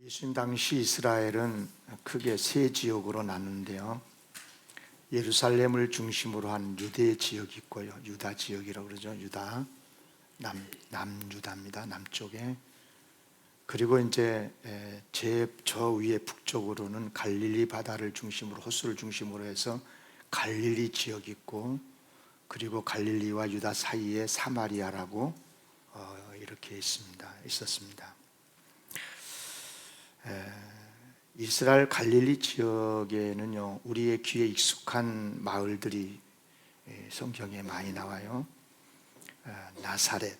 예수님 당시 이스라엘은 크게 세 지역으로 나누는데요. 예루살렘을 중심으로 한 유대 지역이 있고요. 유다 지역이라고 그러죠. 유다, 남유다입니다. 남쪽에. 그리고 이제 저 위에 북쪽으로는 갈릴리 바다를 중심으로, 호수를 중심으로 해서 갈릴리 지역이 있고, 그리고 갈릴리와 유다 사이에 사마리아라고 이렇게 있었습니다. 이스라엘 갈릴리 지역에는요, 우리의 귀에 익숙한 마을들이 성경에 많이 나와요. 나사렛,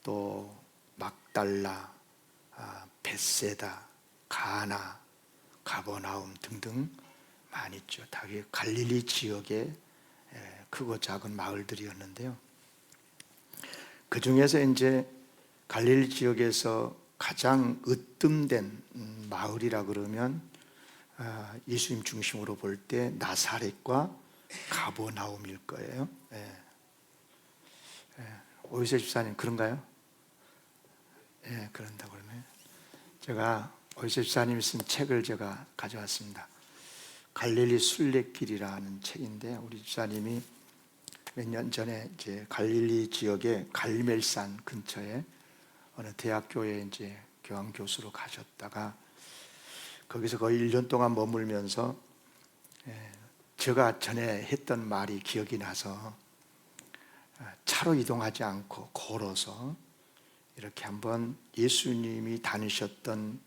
또 막달라, 벳세다, 가나, 가버나움 등등 많이 있죠. 다 갈릴리 지역의 크고 작은 마을들이었는데요. 그 중에서 이제 갈릴리 지역에서 가장 으뜸된 마을이라 그러면 예수님 중심으로 볼 때 나사렛과 가버나움일 거예요. 오이세 집사님 그런가요? 그런다고 그러면 제가 오이세 집사님이 쓴 책을 제가 가져왔습니다. 갈릴리 순례길이라는 책인데, 우리 집사님이 몇 년 전에 이제 갈릴리 지역의 갈멜산 근처에 어느 대학교에 이제 교환 교수로 가셨다가 거기서 거의 1년 동안 머물면서 제가 전에 했던 말이 기억이 나서 차로 이동하지 않고 걸어서 이렇게 한번 예수님이 다니셨던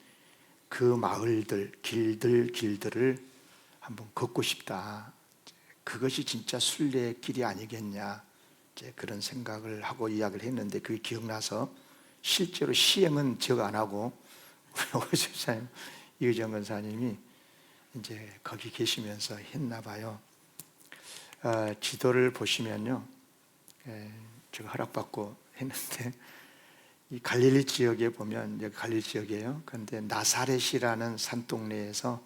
그 마을들, 길들을 한번 걷고 싶다. 그것이 진짜 순례길이 아니겠냐, 이제 그런 생각을 하고 이야기를 했는데, 그게 기억나서 실제로 시행은 제가 안 하고 우리 오십사님 이의정 권사님이 이제 거기 계시면서 했나 봐요. 지도를 보시면요, 제가 허락받고 했는데, 이 갈릴리 지역에 보면, 여기 갈릴리 지역이에요. 그런데 나사렛이라는 산동네에서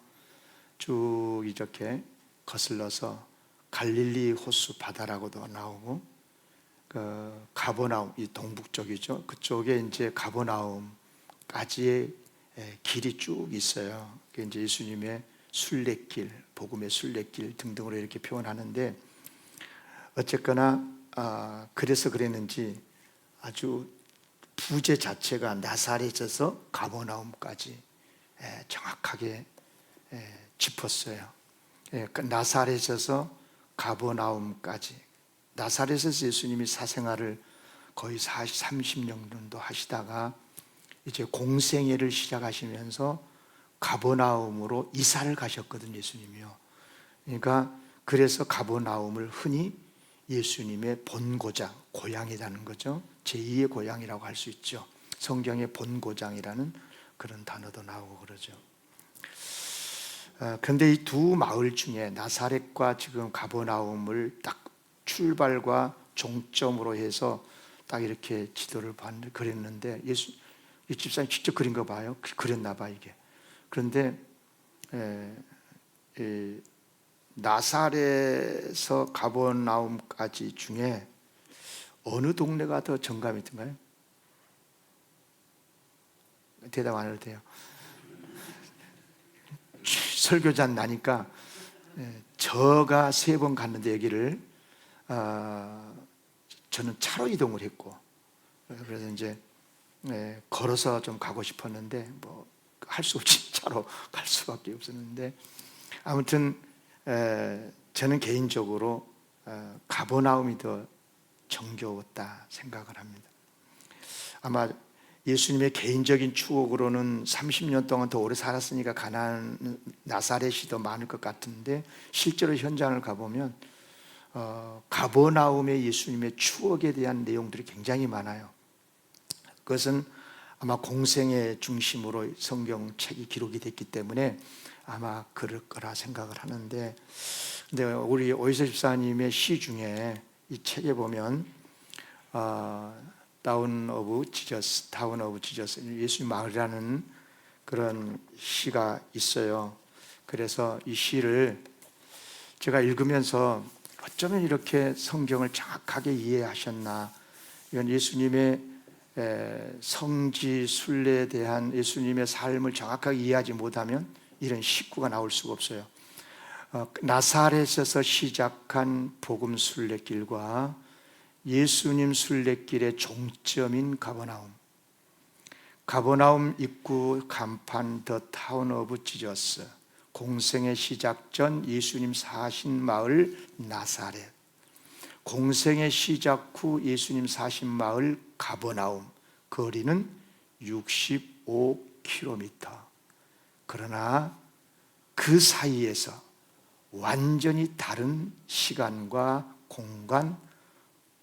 쭉 이렇게 거슬러서 갈릴리 호수 바다라고도 나오고, 그 가버나움, 이 동북쪽이죠. 그쪽에 이제 가버나움까지의 길이 쭉 있어요. 그게 이제 예수님의 순례길, 복음의 순례길 등등으로 이렇게 표현하는데, 어쨌거나 그래서 그랬는지 아주 부제 자체가 나사렛에서 가버나움까지 정확하게 짚었어요. 그 나사렛에서 가버나움까지, 나사렛에서 예수님이 사생활을 거의 30년 정도 하시다가 이제 공생애를 시작하시면서 가버나움으로 이사를 가셨거든요, 예수님이요. 그러니까 그래서 가버나움을 흔히 예수님의 본고장, 고향이라는 거죠. 제2의 고향이라고 할 수 있죠. 성경의 본고장이라는 그런 단어도 나오고 그러죠. 그런데 이 두 마을 중에 나사렛과 지금 가버나움을 딱 출발과 종점으로 해서 딱 이렇게 지도를 그렸는데, 이 집사님 직접 그린 거 봐요. 그렸나 봐 이게. 그런데 나사렛에서 가버나움까지 중에 어느 동네가 더 정감이 든가요? 대답 안 해도 돼요. 설교자 나니까 저가 3번 갔는데 여기를 저는 차로 이동을 했고, 그래서 이제 걸어서 좀 가고 싶었는데 뭐 할 수 없이 차로 갈 수밖에 없었는데, 아무튼 저는 개인적으로 가버나움이 더 정겨웠다 생각을 합니다. 아마 예수님의 개인적인 추억으로는 30년 동안 더 오래 살았으니까 가나안, 나사렛이 더 많을 것 같은데, 실제로 현장을 가보면 가버나움의 예수님의 추억에 대한 내용들이 굉장히 많아요. 그것은 아마 공생의 중심으로 성경책이 기록이 됐기 때문에 아마 그럴 거라 생각을 하는데, 근데 우리 오이세 집사님의 시 중에 이 책에 보면 타운 오브 지저스, 예수님 마을이라는 그런 시가 있어요. 그래서 이 시를 제가 읽으면서 어쩌면 이렇게 성경을 정확하게 이해하셨나, 이건 예수님의 성지 순례에 대한 예수님의 삶을 정확하게 이해하지 못하면 이런 식구가 나올 수가 없어요. 나사렛에서 시작한 복음 순례길과 예수님 순례길의 종점인 가버나움 입구 간판 더 타운 오브 지저스, 공생의 시작 전 예수님 사신 마을 나사렛, 공생의 시작 후 예수님 사신 마을 가버나움, 거리는 65km. 그러나 그 사이에서 완전히 다른 시간과 공간,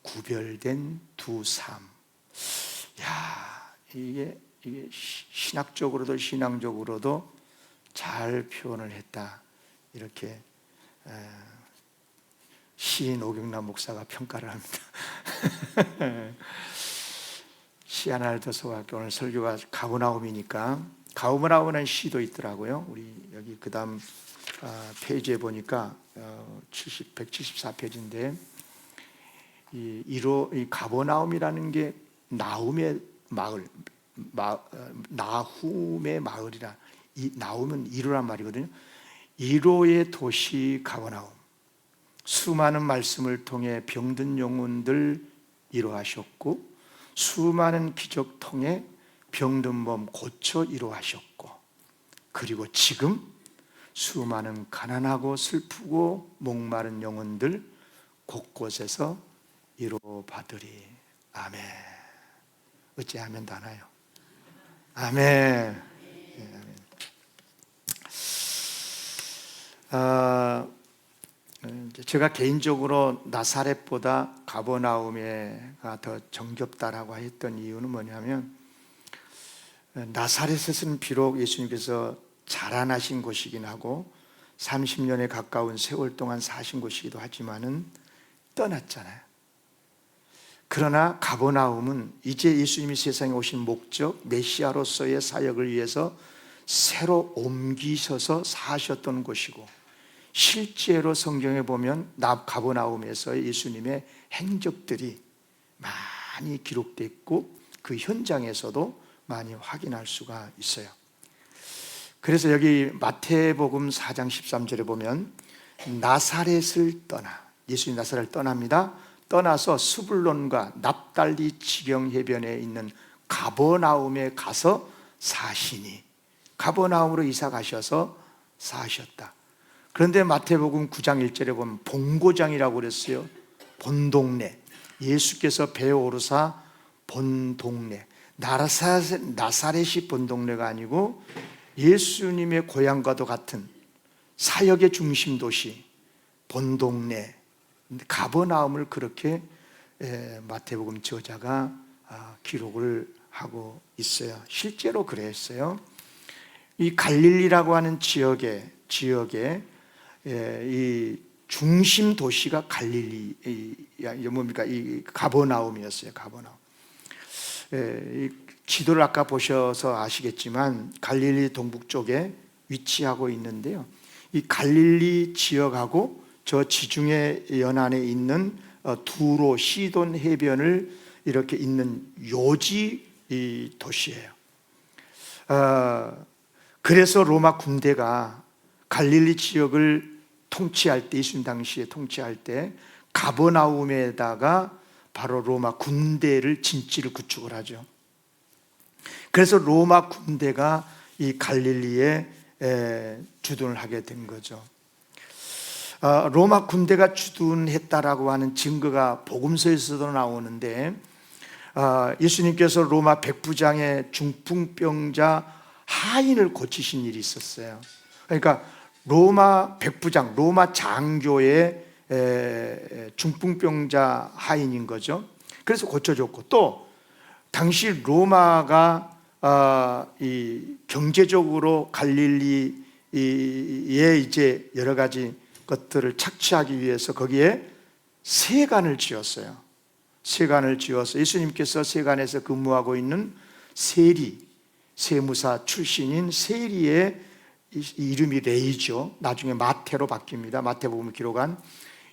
구별된 두 삶. 이게 신학적으로도 신앙적으로도 잘 표현을 했다. 이렇게 시인 오경남 목사가 평가를 합니다. 시아날도 소학교 오늘 설교가 가버나움이니까 가버나움이라는 시도 있더라고요. 우리 여기 그 다음 페이지에 보니까 174페이지인데 이 가버나움이라는 게 나움의 마을, 나훔의 마을이라, 이 나움은 이로란 말이거든요. 이로의 도시 가버나움, 수많은 말씀을 통해 병든 영혼들 이로하셨고 수많은 기적 통해 병든 몸 고쳐 이로하셨고, 그리고 지금 수많은 가난하고 슬프고 목마른 영혼들 곳곳에서 이로받으리. 아멘. 어찌하면 다나요? 아멘. 제가 개인적으로 나사렛보다 가버나움에가 더 정겹다라고 했던 이유는 뭐냐면, 나사렛에서는 비록 예수님께서 자라나신 곳이긴 하고 30년에 가까운 세월 동안 사신 곳이기도 하지만은 떠났잖아요. 그러나 가버나움은 이제 예수님이 세상에 오신 목적, 메시아로서의 사역을 위해서 새로 옮기셔서 사셨던 곳이고, 실제로 성경에 보면 가버나움에서의 예수님의 행적들이 많이 기록되어 있고 그 현장에서도 많이 확인할 수가 있어요. 그래서 여기 마태복음 4장 13절에 보면 나사렛을 떠나, 예수님 나사렛을 떠납니다. 떠나서 스불론과 납달리 지경 해변에 있는 가버나움에 가서 사시니, 가버나움으로 이사 가셔서 사셨다. 그런데 마태복음 9장 1절에 보면 본고장이라고 그랬어요. 본동네, 예수께서 배에 오르사 본동네, 나사렛이 본동네가 아니고 예수님의 고향과도 같은 사역의 중심 도시 본동네 가버나움을 그렇게 마태복음 저자가 기록을 하고 있어요. 실제로 그랬어요. 이 갈릴리라고 하는 지역에 이 중심 도시가 뭡니까? 이 가버나움이었어요. 가버나움. 이 지도를 아까 보셔서 아시겠지만 갈릴리 동북 쪽에 위치하고 있는데요. 이 갈릴리 지역하고 저 지중해 연안에 있는 두로 시돈 해변을 이렇게 있는 요지 이 도시예요. 그래서 로마 군대가 갈릴리 지역을 통치할 때, 예수님 당시에 통치할 때 가버나움에다가 바로 로마 군대를 진지를 구축을 하죠. 그래서 로마 군대가 이 갈릴리에 주둔을 하게 된 거죠. 로마 군대가 주둔했다라고 하는 증거가 복음서에서도 나오는데, 예수님께서 로마 백부장의 중풍병자 하인을 고치신 일이 있었어요. 그러니까 로마 백부장, 로마 장교의 중풍병자 하인인 거죠. 그래서 고쳐줬고, 또 당시 로마가 이 경제적으로 갈릴리에 이제 여러 가지 것들을 착취하기 위해서 거기에 세관을 지었어요. 세관을 지어서 예수님께서 세관에서 근무하고 있는 세리, 세무사 출신인 세리의 이름이 레이죠. 나중에 마태로 바뀝니다. 마태복음을 기록한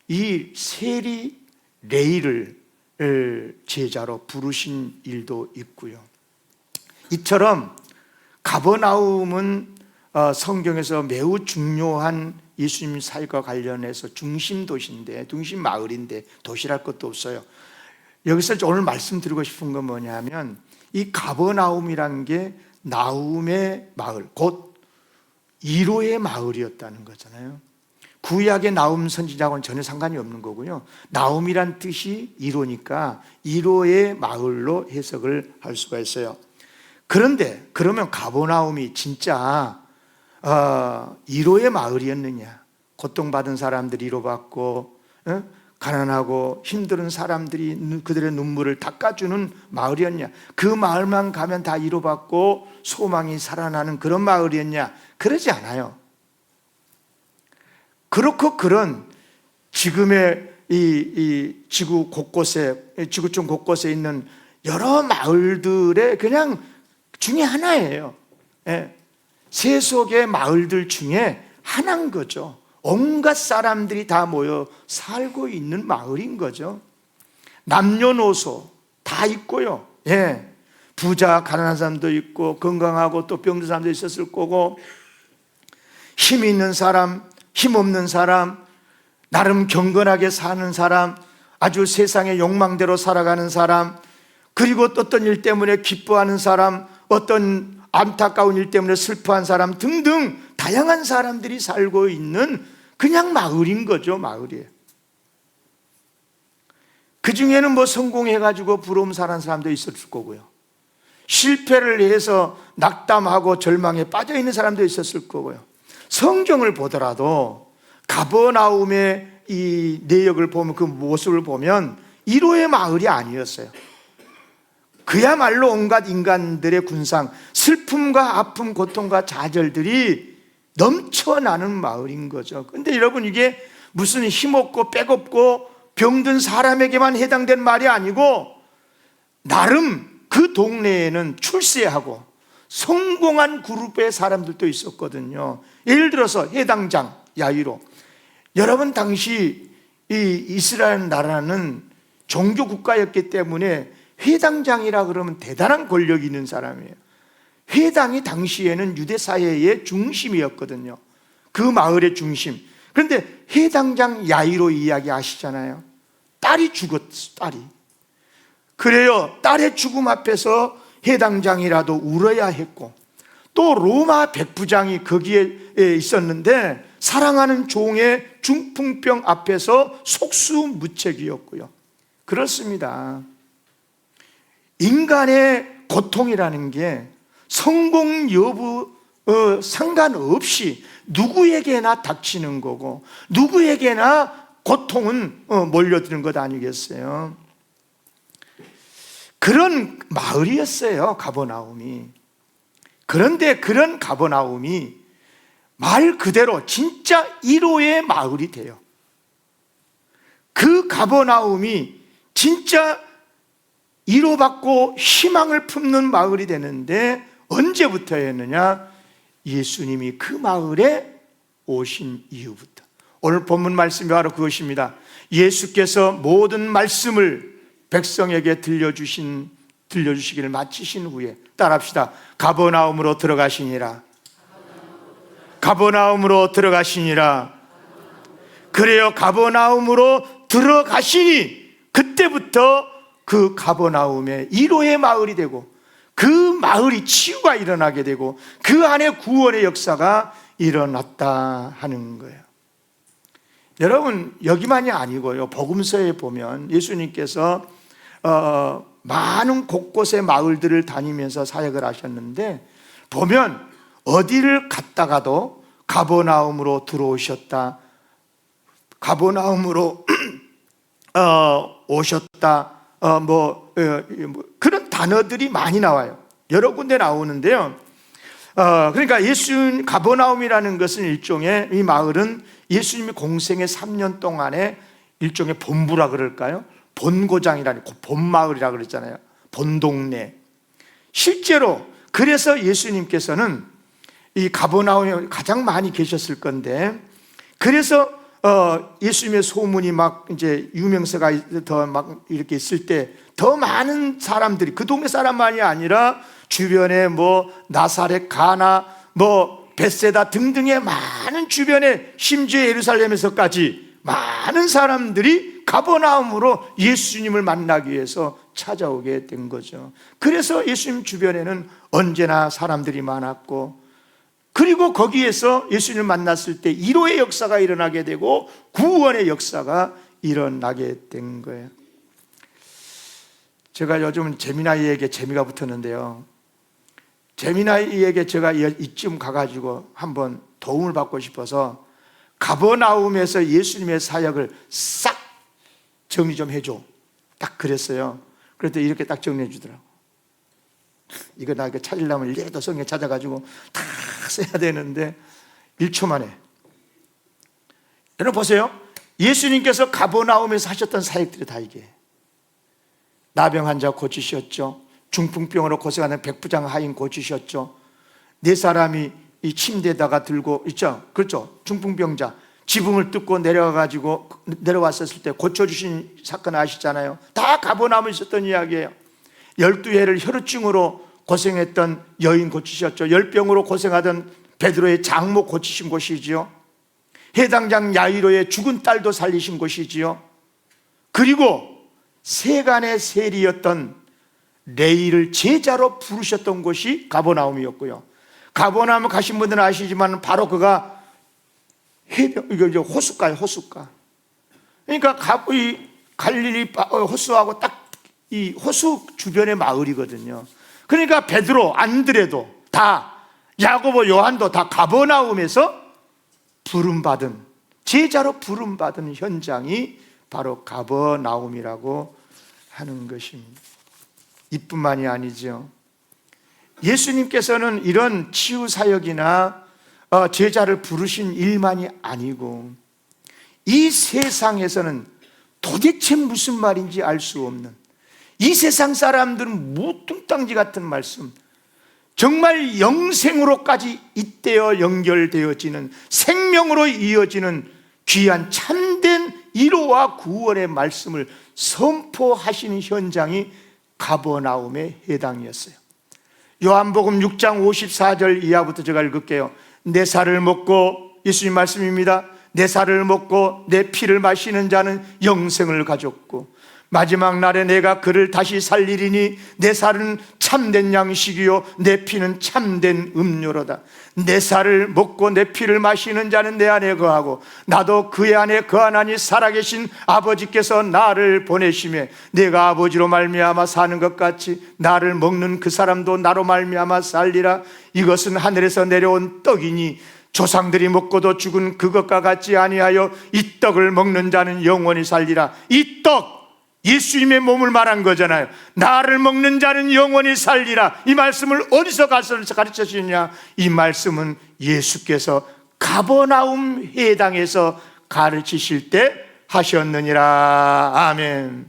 이 세리 레이를 제자로 부르신 일도 있고요. 이처럼 가버나움은 성경에서 매우 중요한 예수님 사역과 관련해서 중심 도시인데, 중심 마을인데 도시랄 것도 없어요. 여기서 오늘 말씀드리고 싶은 건 뭐냐면, 이 가버나움이란 게 나움의 마을, 곧 이로의 마을이었다는 거잖아요. 구약의 나움 선지자하고는 전혀 상관이 없는 거고요. 나움이란 뜻이 이로니까 이로의 마을로 해석을 할 수가 있어요. 그런데 그러면 가버나움이 진짜 이로의 마을이었느냐? 고통받은 사람들이 위로받고, 가난하고 힘든 사람들이 그들의 눈물을 닦아주는 마을이었냐? 그 마을만 가면 다 위로받고 소망이 살아나는 그런 마을이었냐? 그러지 않아요. 그렇고 그런 지금의 이 지구 곳곳에, 지구촌 곳곳에 있는 여러 마을들의 그냥 중에 하나예요. 세속의 마을들 중에 하나인 거죠. 온갖 사람들이 다 모여 살고 있는 마을인 거죠. 남녀노소 다 있고요. 부자 가난한 사람도 있고, 건강하고 또 병든 사람도 있었을 거고, 힘 있는 사람, 힘 없는 사람, 나름 경건하게 사는 사람, 아주 세상의 욕망대로 살아가는 사람, 그리고 어떤 일 때문에 기뻐하는 사람, 어떤 안타까운 일 때문에 슬퍼한 사람 등등 다양한 사람들이 살고 있는 그냥 마을인 거죠. 마을이에요. 그 중에는 뭐 성공해가지고 부러움 사는 사람도 있었을 거고요, 실패를 해서 낙담하고 절망에 빠져 있는 사람도 있었을 거고요. 성경을 보더라도 가버나움의 이 내역을 보면, 그 모습을 보면 이로의 마을이 아니었어요. 그야말로 온갖 인간들의 군상, 슬픔과 아픔, 고통과 좌절들이 넘쳐나는 마을인 거죠. 근데 여러분, 이게 무슨 힘없고 빼없고 병든 사람에게만 해당된 말이 아니고, 나름 그 동네에는 출세하고 성공한 그룹의 사람들도 있었거든요. 예를 들어서 해당장 야이로. 여러분, 당시 이 이스라엘 나라는 종교 국가였기 때문에 회당장이라 그러면 대단한 권력이 있는 사람이에요. 회당이 당시에는 유대 사회의 중심이었거든요. 그 마을의 중심. 그런데 회당장 야이로 이야기 아시잖아요. 딸이 죽었어, 딸이. 그래요, 딸의 죽음 앞에서 회당장이라도 울어야 했고, 또 로마 백부장이 거기에 있었는데 사랑하는 종의 중풍병 앞에서 속수무책이었고요. 그렇습니다. 인간의 고통이라는 게 성공 여부 상관없이 누구에게나 닥치는 거고, 누구에게나 고통은 몰려드는 것 아니겠어요? 그런 마을이었어요, 가버나움이. 그런데 그런 가버나움이 말 그대로 진짜 1호의 마을이 돼요. 그 가버나움이 진짜 위로받고 희망을 품는 마을이 되는데, 언제부터였느냐? 예수님이 그 마을에 오신 이후부터. 오늘 본문 말씀이 바로 그것입니다. 예수께서 모든 말씀을 백성에게 들려주시기를 마치신 후에, 따라합시다. 가버나움으로 들어가시니라. 가버나움으로 들어가시니라. 그래요, 가버나움으로 들어가시니 그때부터 그 가버나움의 1호의 마을이 되고, 그 마을이 치유가 일어나게 되고, 그 안에 구원의 역사가 일어났다 하는 거예요. 여러분, 여기만이 아니고요, 복음서에 보면 예수님께서 많은 곳곳의 마을들을 다니면서 사역을 하셨는데, 보면 어디를 갔다가도 가버나움으로 들어오셨다, 가버나움으로 오셨다, 그런 단어들이 많이 나와요. 여러 군데 나오는데요. 그러니까 가버나움이라는 것은 일종의, 이 마을은 예수님이 공생의 3년 동안에 일종의 본부라 그럴까요? 본고장이라는, 본마을이라 그랬잖아요. 본동네. 실제로 그래서 예수님께서는 이 가버나움에 가장 많이 계셨을 건데, 그래서 예수님의 소문이 막 이제 유명세가 더 막 이렇게 있을 때 더 많은 사람들이, 그 동네 사람만이 아니라 주변에 뭐 나사렛, 가나, 뭐 벳세다 등등의 많은 주변에, 심지어 예루살렘에서까지 많은 사람들이 가버나움으로 예수님을 만나기 위해서 찾아오게 된 거죠. 그래서 예수님 주변에는 언제나 사람들이 많았고, 그리고 거기에서 예수님을 만났을 때 위로의 역사가 일어나게 되고 구원의 역사가 일어나게 된 거예요. 제가 요즘 재미나이에게 재미가 붙었는데요, 재미나이에게 제가 이쯤 가가지고 한번 도움을 받고 싶어서 가버나움에서 예수님의 사역을 싹 정리 좀 해줘, 딱 그랬어요. 그랬더니 이렇게 딱 정리해 주더라고. 이거 나 이거 찾으려면 일일이 성경 찾아가지고 다 써야 되는데 1초 만에. 여러분 보세요. 예수님께서 가버나움에서 하셨던 사역들이 다 이게, 나병 환자 고치셨죠. 중풍병으로 고생하는 백부장 하인 고치셨죠. 네 사람이 이 침대에다가 들고 있죠. 그렇죠. 중풍병자 지붕을 뜯고 내려왔었을 때 고쳐주신 사건 아시잖아요. 다 가버나움에 있었던 이야기예요. 12해를 혈우증으로 고생했던 여인 고치셨죠. 열병으로 고생하던 베드로의 장모 고치신 곳이지요. 해당장 야이로의 죽은 딸도 살리신 곳이지요. 그리고 세간의 세리였던 레이를 제자로 부르셨던 곳이 가버나움이었고요. 가버나움 가신 분들은 아시지만 바로 그가 호숫가예요. 호숫가. 그러니까 이 갈릴리 호수하고 딱 이 호수 주변의 마을이거든요. 그러니까 베드로, 안드레도 다, 야고보, 요한도 다 가버나움에서 부름받은, 제자로 부름받은 현장이 바로 가버나움이라고 하는 것입니다. 이뿐만이 아니죠. 예수님께서는 이런 치유 사역이나 제자를 부르신 일만이 아니고, 이 세상에서는 도대체 무슨 말인지 알 수 없는, 이 세상 사람들은 무뚱땅지 같은 말씀, 정말 영생으로까지 잇대어 연결되어지는, 생명으로 이어지는 귀한 참된 위로와 구원의 말씀을 선포하시는 현장이 가버나움의 해당이었어요. 요한복음 6장 54절 이하부터 제가 읽을게요. 내 살을 먹고, 예수님 말씀입니다, 내 살을 먹고 내 피를 마시는 자는 영생을 가졌고 마지막 날에 내가 그를 다시 살리리니 내 살은 참된 양식이요 내 피는 참된 음료로다. 내 살을 먹고 내 피를 마시는 자는 내 안에 거하고 나도 그의 안에 거하나니 살아계신 아버지께서 나를 보내심에 내가 아버지로 말미암아 사는 것 같이 나를 먹는 그 사람도 나로 말미암아 살리라. 이것은 하늘에서 내려온 떡이니 조상들이 먹고도 죽은 그것과 같지 아니하여 이 떡을 먹는 자는 영원히 살리라. 이 떡, 예수님의 몸을 말한 거잖아요. 나를 먹는 자는 영원히 살리라. 이 말씀을 어디서 가르쳐 주시냐? 이 말씀은 예수께서 가버나움 회당에서 가르치실 때 하셨느니라. 아멘.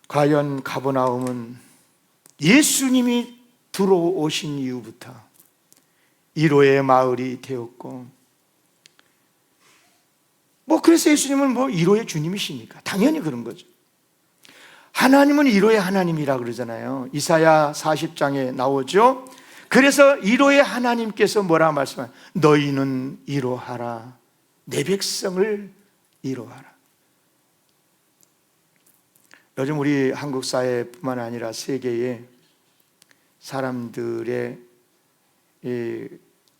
과연 가버나움은 예수님이 들어오신 이후부터 위로의 마을이 되었고, 그래서 예수님은 위로의 주님이십니까? 당연히 그런 거죠. 하나님은 위로의 하나님이라 그러잖아요. 이사야 40장에 나오죠. 그래서 위로의 하나님께서 뭐라 말씀하세요? 너희는 위로하라. 내 백성을 위로하라. 요즘 우리 한국 사회뿐만 아니라 세계의 사람들의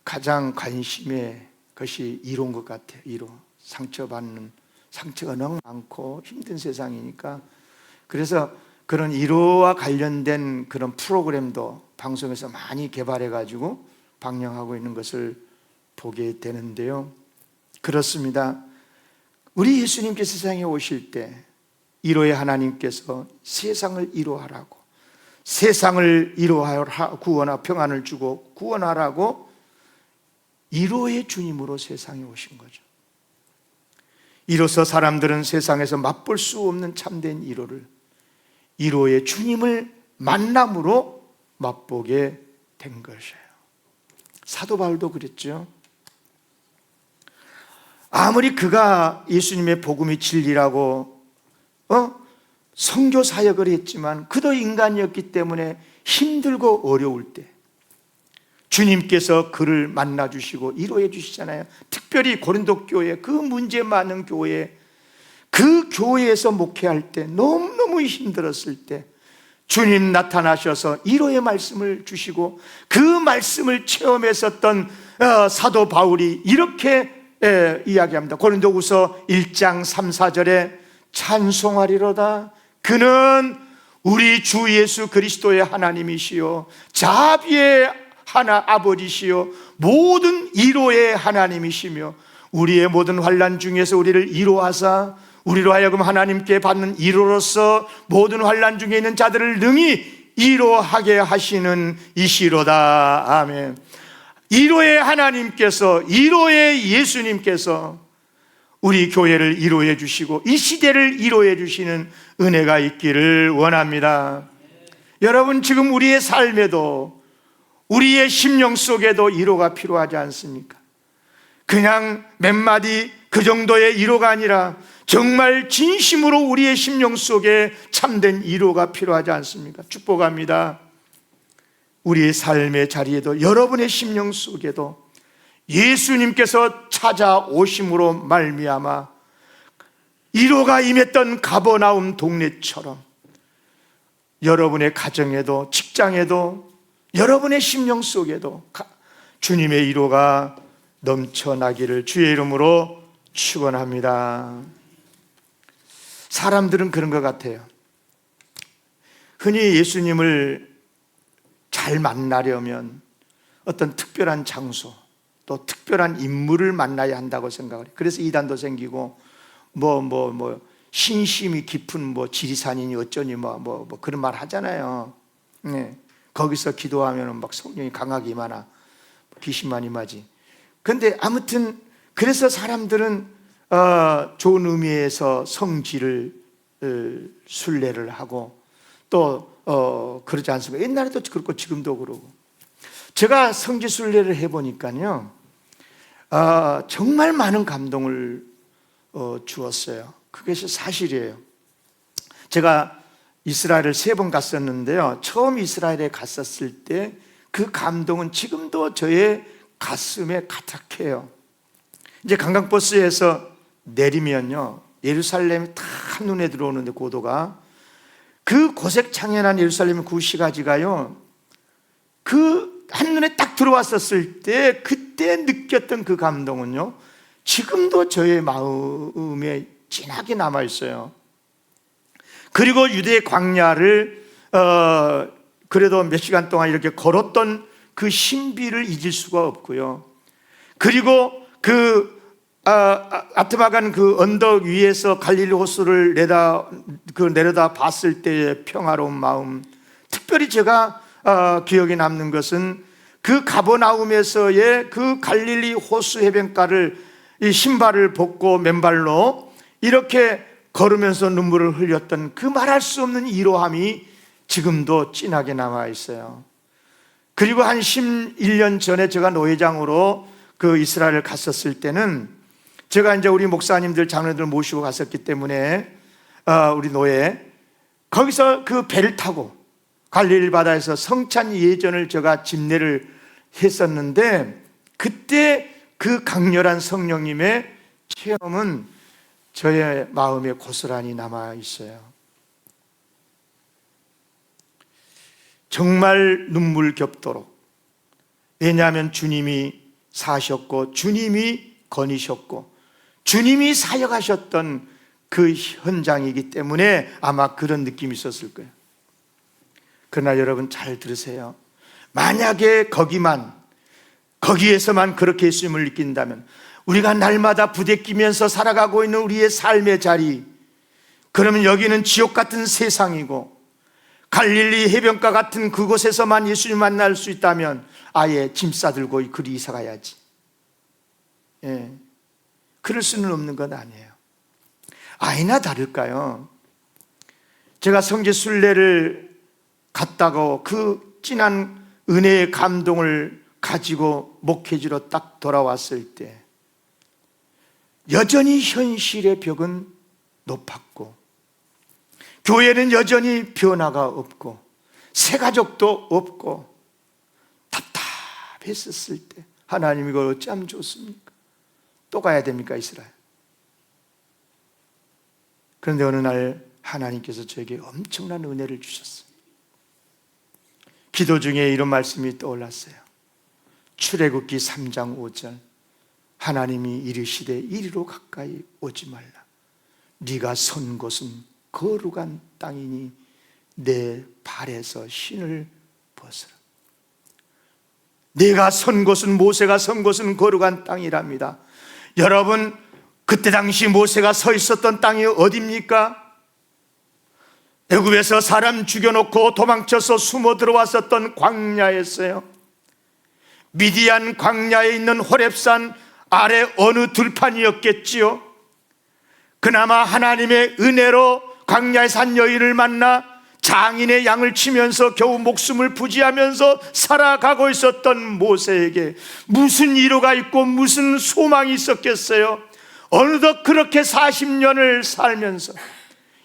가장 관심의 것이 위로인 것 같아요. 위로. 상처가 너무 많고 힘든 세상이니까, 그래서 그런 위로와 관련된 그런 프로그램도 방송에서 많이 개발해가지고 방영하고 있는 것을 보게 되는데요. 그렇습니다. 우리 예수님께서 세상에 오실 때 위로의 하나님께서 세상을 위로하라고, 세상을 위로하여 구원하고 평안을 주고 구원하라고 위로의 주님으로 세상에 오신 거죠. 이로써 사람들은 세상에서 맛볼 수 없는 참된 위로의 주님을 만남으로 맛보게 된 것이에요. 사도 바울도 그랬죠. 아무리 그가 예수님의 복음이 진리라고 선교 사역을 했지만 그도 인간이었기 때문에 힘들고 어려울 때 주님께서 그를 만나주시고 위로해 주시잖아요. 특별히 고린도 교회, 그 문제 많은 교회, 그 교회에서 목회할 때 너무너무 힘들었을 때 주님 나타나셔서 위로의 말씀을 주시고 그 말씀을 체험했었던 사도 바울이 이렇게 이야기합니다. 고린도후서 1장 3, 4절에 찬송하리로다. 그는 우리 주 예수 그리스도의 하나님이시요 자비의 아버지시요 모든 위로의 하나님이시며 우리의 모든 환난 중에서 우리를 위로하사 우리로 하여금 하나님께 받는 위로로서 모든 환난 중에 있는 자들을 능히 위로하게 하시는 이시로다. 아멘. 위로의 하나님께서, 위로의 예수님께서 우리 교회를 위로해 주시고 이 시대를 위로해 주시는 은혜가 있기를 원합니다. 여러분, 지금 우리의 삶에도 우리의 심령 속에도 위로가 필요하지 않습니까? 그냥 몇 마디 그 정도의 위로가 아니라 정말 진심으로 우리의 심령 속에 참된 위로가 필요하지 않습니까? 축복합니다. 우리의 삶의 자리에도 여러분의 심령 속에도 예수님께서 찾아오심으로 말미암아 위로가 임했던 가버나움 동네처럼 여러분의 가정에도 직장에도 여러분의 심령 속에도 주님의 위로가 넘쳐나기를 주의 이름으로 축원합니다. 사람들은 그런 것 같아요. 흔히 예수님을 잘 만나려면 어떤 특별한 장소 또 특별한 인물을 만나야 한다고 생각을 해요. 그래서 이단도 생기고 신심이 깊은 지리산이니 어쩌니 그런 말 하잖아요. 네. 거기서 기도하면 막 성령이 강하게 임하나 귀신만 임하지. 근데 아무튼 그래서 사람들은 좋은 의미에서 성지를 순례를 하고 또 그러지 않습니까? 옛날에도 그렇고 지금도 그러고. 제가 성지 순례를 해보니까요 정말 많은 감동을 주었어요. 그것이 사실이에요. 제가 이스라엘을 3번 갔었는데요, 처음 이스라엘에 갔었을 때 그 감동은 지금도 저의 가슴에 가득해요. 이제 관광버스에서 내리면요 예루살렘이 다 한눈에 들어오는데 고도가 그 고색창연한 예루살렘의 구시가지가요 그 한눈에 딱 들어왔었을 때 그때 느꼈던 그 감동은요 지금도 저의 마음에 진하게 남아있어요. 그리고 유대 광야를 그래도 몇 시간 동안 이렇게 걸었던 그 신비를 잊을 수가 없고요. 그리고 아트마간 그 언덕 위에서 갈릴리 호수를 내려다 봤을 때의 평화로운 마음, 특별히 제가 기억에 남는 것은 그 가버나움에서의 그 갈릴리 호수 해변가를 이 신발을 벗고 맨발로 이렇게 걸으면서 눈물을 흘렸던 그 말할 수 없는 위로함이 지금도 진하게 남아 있어요. 그리고 한 11년 전에 제가 노회장으로 그 이스라엘을 갔었을 때는 제가 이제 우리 목사님들 장로들 모시고 갔었기 때문에 우리 노회 거기서 그 배를 타고 갈릴리 바다에서 성찬 예전을 제가 집례를 했었는데 그때 그 강렬한 성령님의 체험은 저의 마음에 고스란히 남아 있어요. 정말 눈물 겹도록. 왜냐하면 주님이 사셨고 주님이 거니셨고 주님이 사역하셨던 그 현장이기 때문에 아마 그런 느낌이 있었을 거예요. 그러나 여러분 잘 들으세요. 만약에 거기에서만 그렇게 예수님을 느낀다면 우리가 날마다 부대끼면서 살아가고 있는 우리의 삶의 자리, 그러면 여기는 지옥 같은 세상이고 갈릴리 해변가 같은 그곳에서만 예수님 만날 수 있다면 아예 짐 싸들고 그리 이사 가야지. 예, 그럴 수는 없는 건 아니에요. 아니나 다를까요? 제가 성지 순례를 갔다고 그 진한 은혜의 감동을 가지고 목회지로 딱 돌아왔을 때 여전히 현실의 벽은 높았고, 교회는 여전히 변화가 없고, 새 가족도 없고, 답답했었을 때 하나님이 이걸 어찌하면 좋습니까? 또 가야 됩니까, 이스라엘? 그런데 어느 날 하나님께서 저에게 엄청난 은혜를 주셨어요. 기도 중에 이런 말씀이 떠올랐어요. 출애굽기 3장 5절, 하나님이 이르시되 이리로 가까이 오지 말라. 네가 선 곳은 거룩한 땅이니 내 발에서 신을 벗으라. 네가 선 곳은, 모세가 선 곳은 거룩한 땅이랍니다. 여러분, 그때 당시 모세가 서 있었던 땅이 어디입니까? 애굽에서 사람 죽여놓고 도망쳐서 숨어 들어왔었던 광야였어요. 미디안 광야에 있는 호렙산 아래 어느 들판이었겠지요. 그나마 하나님의 은혜로 광야의 산 여인을 만나 장인의 양을 치면서 겨우 목숨을 부지하면서 살아가고 있었던 모세에게 무슨 위로가 있고 무슨 소망이 있었겠어요? 어느덧 그렇게 40년을 살면서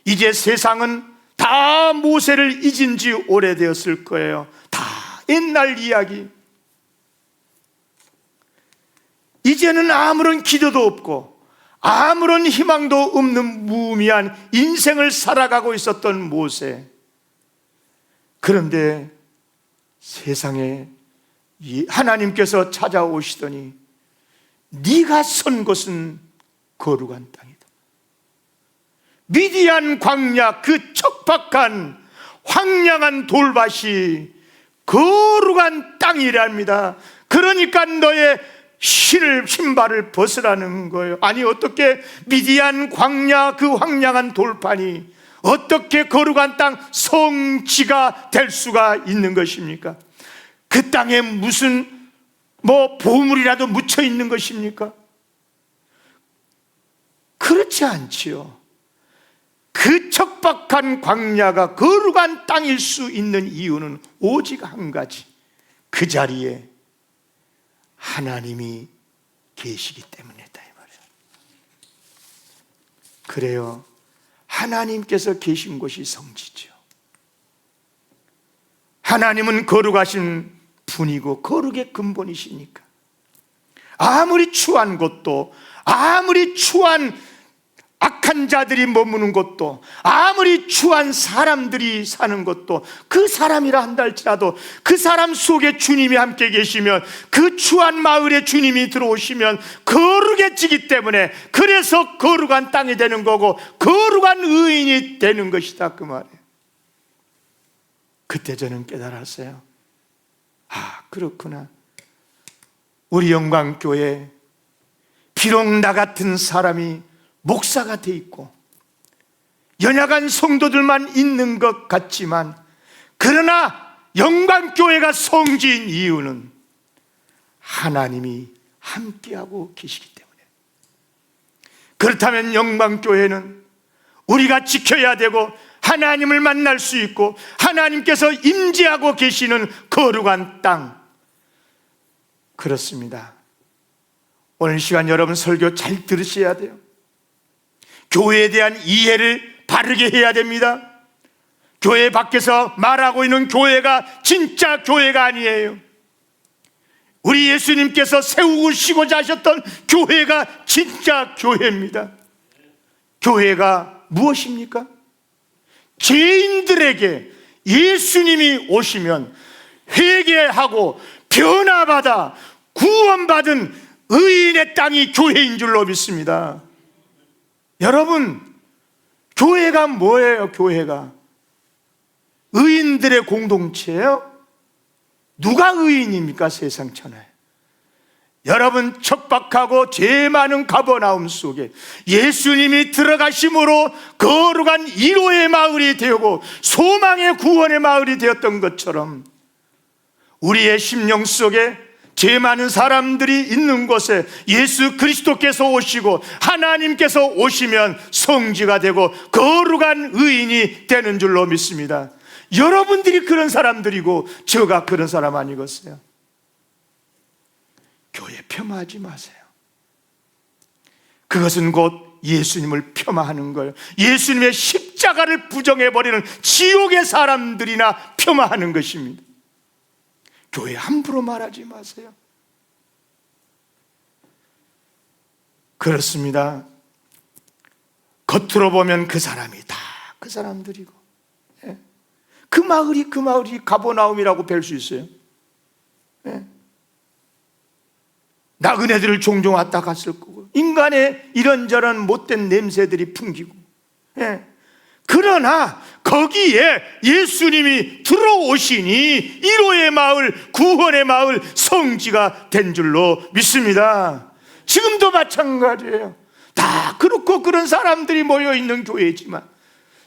이제 세상은 다 모세를 잊은 지 오래되었을 거예요. 다 옛날 이야기. 이제는 아무런 기도도 없고 아무런 희망도 없는 무의미한 인생을 살아가고 있었던 모세. 그런데 세상에 하나님께서 찾아오시더니 네가 선 곳은 거룩한 땅이다. 미디안 광야 그 척박한 황량한 돌밭이 거룩한 땅이랍니다. 그러니까 너의 신발을 벗으라는 거예요. 아니, 어떻게 미디안 광야 그 황량한 돌판이 어떻게 거룩한 땅 성지가 될 수가 있는 것입니까? 그 땅에 무슨 보물이라도 묻혀 있는 것입니까? 그렇지 않지요. 그 척박한 광야가 거룩한 땅일 수 있는 이유는 오직 한 가지, 그 자리에 하나님이 계시기 때문이다, 이 말이에요. 그래요, 하나님께서 계신 곳이 성지죠. 하나님은 거룩하신 분이고 거룩의 근본이시니까 아무리 추한 곳도, 아무리 추한 악한 자들이 머무는 곳도, 아무리 추한 사람들이 사는 곳도, 그 사람이라 한다 할지라도 그 사람 속에 주님이 함께 계시면, 그 추한 마을에 주님이 들어오시면 거룩해지기 때문에, 그래서 거룩한 땅이 되는 거고 거룩한 의인이 되는 것이다, 그 말이에요. 그때 저는 깨달았어요. 아, 그렇구나. 우리 영광교회 비록 나 같은 사람이 목사가 돼 있고 연약한 성도들만 있는 것 같지만, 그러나 영광교회가 성지인 이유는 하나님이 함께하고 계시기 때문에. 그렇다면 영광교회는 우리가 지켜야 되고 하나님을 만날 수 있고 하나님께서 임재하고 계시는 거룩한 땅. 그렇습니다. 오늘 시간 여러분 설교 잘 들으셔야 돼요. 교회에 대한 이해를 바르게 해야 됩니다. 교회 밖에서 말하고 있는 교회가 진짜 교회가 아니에요. 우리 예수님께서 세우시고자 하셨던 교회가 진짜 교회입니다. 교회가 무엇입니까? 죄인들에게 예수님이 오시면 회개하고 변화받아 구원받은 의인의 땅이 교회인 줄로 믿습니다. 여러분, 교회가 뭐예요? 교회가 의인들의 공동체예요? 누가 의인입니까? 세상 천하에. 여러분, 척박하고 죄 많은 가버나움 속에 예수님이 들어가심으로 거룩한 위로의 마을이 되고 소망의 구원의 마을이 되었던 것처럼, 우리의 심령 속에 죄 많은 사람들이 있는 곳에 예수 그리스도께서 오시고 하나님께서 오시면 성지가 되고 거룩한 의인이 되는 줄로 믿습니다. 여러분들이 그런 사람들이고 저가 그런 사람 아니겠어요? 교회 폄하하지 마세요. 그것은 곧 예수님을 폄하하는 거예요. 예수님의 십자가를 부정해버리는 지옥의 사람들이나 폄하하는 것입니다. 교회 함부로 말하지 마세요. 그렇습니다. 겉으로 보면 그 사람이 다 그 사람들이고, 그 마을이 가버나움이라고 뵐 수 있어요. 나그네들을 종종 왔다 갔을 거고, 인간의 이런저런 못된 냄새들이 풍기고, 그러나 거기에 예수님이 들어오시니 위로의 마을, 구원의 마을, 성지가 된 줄로 믿습니다. 지금도 마찬가지예요. 다 그렇고 그런 사람들이 모여있는 교회지만,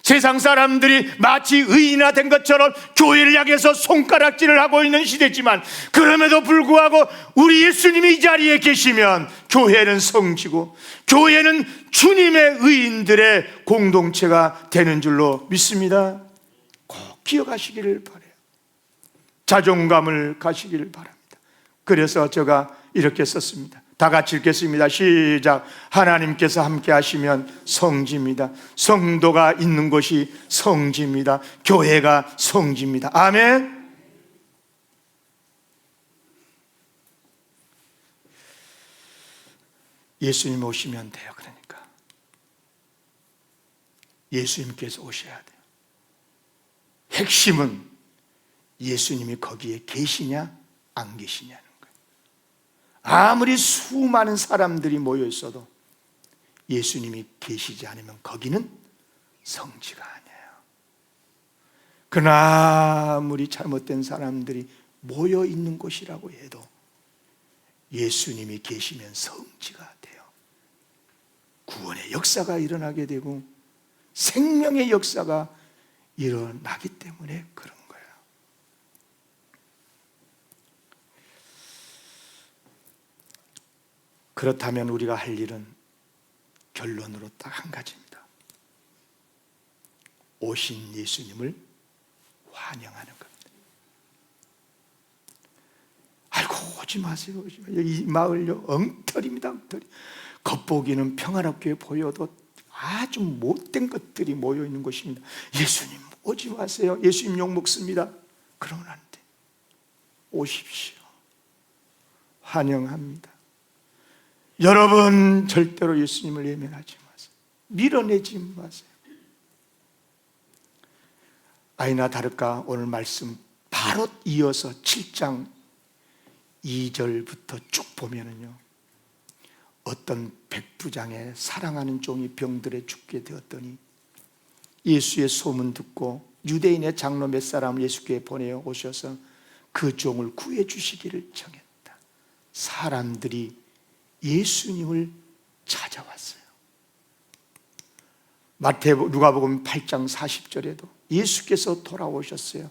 세상 사람들이 마치 의인화된 것처럼 교회를 향해서 손가락질을 하고 있는 시대지만, 그럼에도 불구하고 우리 예수님이 이 자리에 계시면 교회는 성지고, 교회는 주님의 의인들의 공동체가 되는 줄로 믿습니다. 꼭 기억하시기를 바라요. 자존감을 가시기를 바랍니다. 그래서 제가 이렇게 썼습니다. 다 같이 읽겠습니다. 시작. 하나님께서 함께 하시면 성지입니다. 성도가 있는 곳이 성지입니다. 교회가 성지입니다. 아멘. 예수님 오시면 돼요. 그러니까 예수님께서 오셔야 돼요. 핵심은 예수님이 거기에 계시냐 안 계시냐는 거예요. 아무리 수많은 사람들이 모여 있어도 예수님이 계시지 않으면 거기는 성지가 아니에요. 그러나 아무리 잘못된 사람들이 모여 있는 곳이라고 해도 예수님이 계시면 성지가 돼요. 구원의 역사가 일어나게 되고 생명의 역사가 일어나기 때문에 그런 거예요. 그렇다면 우리가 할 일은 결론으로 딱 한 가지입니다. 오신 예수님을 환영하는 겁니다. 아이고 오지 마세요. 오지 마세요. 이 마을요 엉터리입니다. 엉터리. 겉보기는 평화롭게 보여도 아주 못된 것들이 모여 있는 곳입니다. 예수님 오지 마세요. 예수님 욕 먹습니다. 그러면 안 돼. 오십시오. 환영합니다. 여러분 절대로 예수님을 외면하지 마세요. 밀어내지 마세요. 아니나 다를까 오늘 말씀 바로 이어서 7장 2절부터 쭉 보면은요, 어떤 백부장의 사랑하는 종이 병들에 죽게 되었더니 예수의 소문 듣고 유대인의 장로 몇 사람을 예수께 보내어 오셔서 그 종을 구해 주시기를 청했다. 사람들이 예수님을 찾아왔어요. 누가복음 8장 40절에도 예수께서 돌아오셨어요.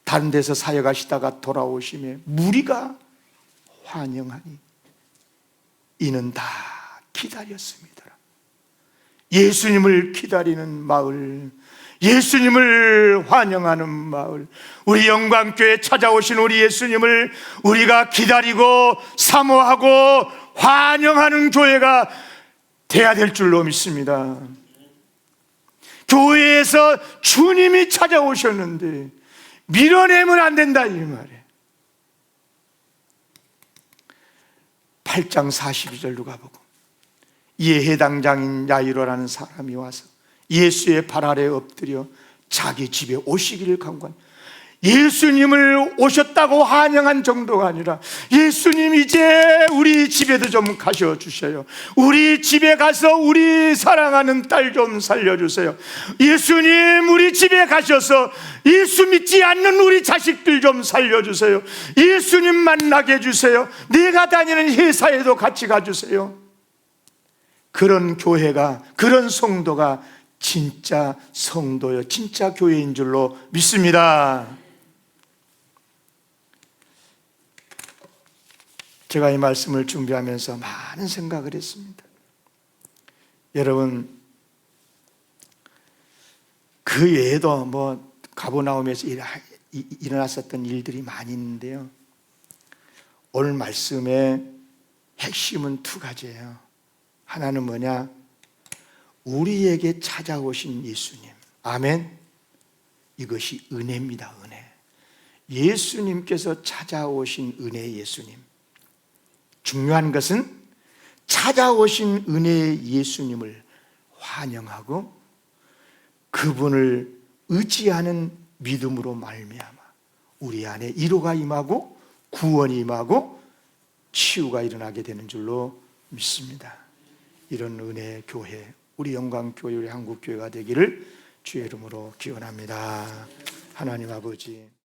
다른 데서 사역하시다가 돌아오시며 무리가 환영하니 이는 다 기다렸습니다. 예수님을 기다리는 마을, 예수님을 환영하는 마을, 우리 영광교회에 찾아오신 우리 예수님을 우리가 기다리고 사모하고 환영하는 교회가 돼야 될 줄로 믿습니다. 교회에서 주님이 찾아오셨는데 밀어내면 안 된다 이 말이에요. 8장 42절 누가복음. 이에 해당장인 야이로라는 사람이 와서 예수의 발 아래 엎드려 자기 집에 오시기를 간구한. 예수님을 오셨다고 환영한 정도가 아니라 예수님 이제 우리 집에도 좀 가셔 주셔요. 우리 집에 가서 우리 사랑하는 딸 좀 살려주세요. 예수님 우리 집에 가셔서 예수 믿지 않는 우리 자식들 좀 살려주세요. 예수님 만나게 해주세요. 내가 다니는 회사에도 같이 가주세요. 그런 교회가, 그런 성도가 진짜 성도요, 진짜 교회인 줄로 믿습니다. 제가 이 말씀을 준비하면서 많은 생각을 했습니다. 여러분, 그 외에도 가버나움에서 일어났었던 일들이 많이 있는데요, 오늘 말씀의 핵심은 두 가지예요. 하나는 뭐냐? 우리에게 찾아오신 예수님. 아멘. 이것이 은혜입니다. 은혜. 예수님께서 찾아오신 은혜의 예수님. 중요한 것은 찾아오신 은혜의 예수님을 환영하고 그분을 의지하는 믿음으로 말미암아 우리 안에 위로가 임하고 구원이 임하고 치유가 일어나게 되는 줄로 믿습니다. 이런 은혜의 교회, 우리 영광교회, 우리 한국교회가 되기를 주의 이름으로 기원합니다. 하나님 아버지,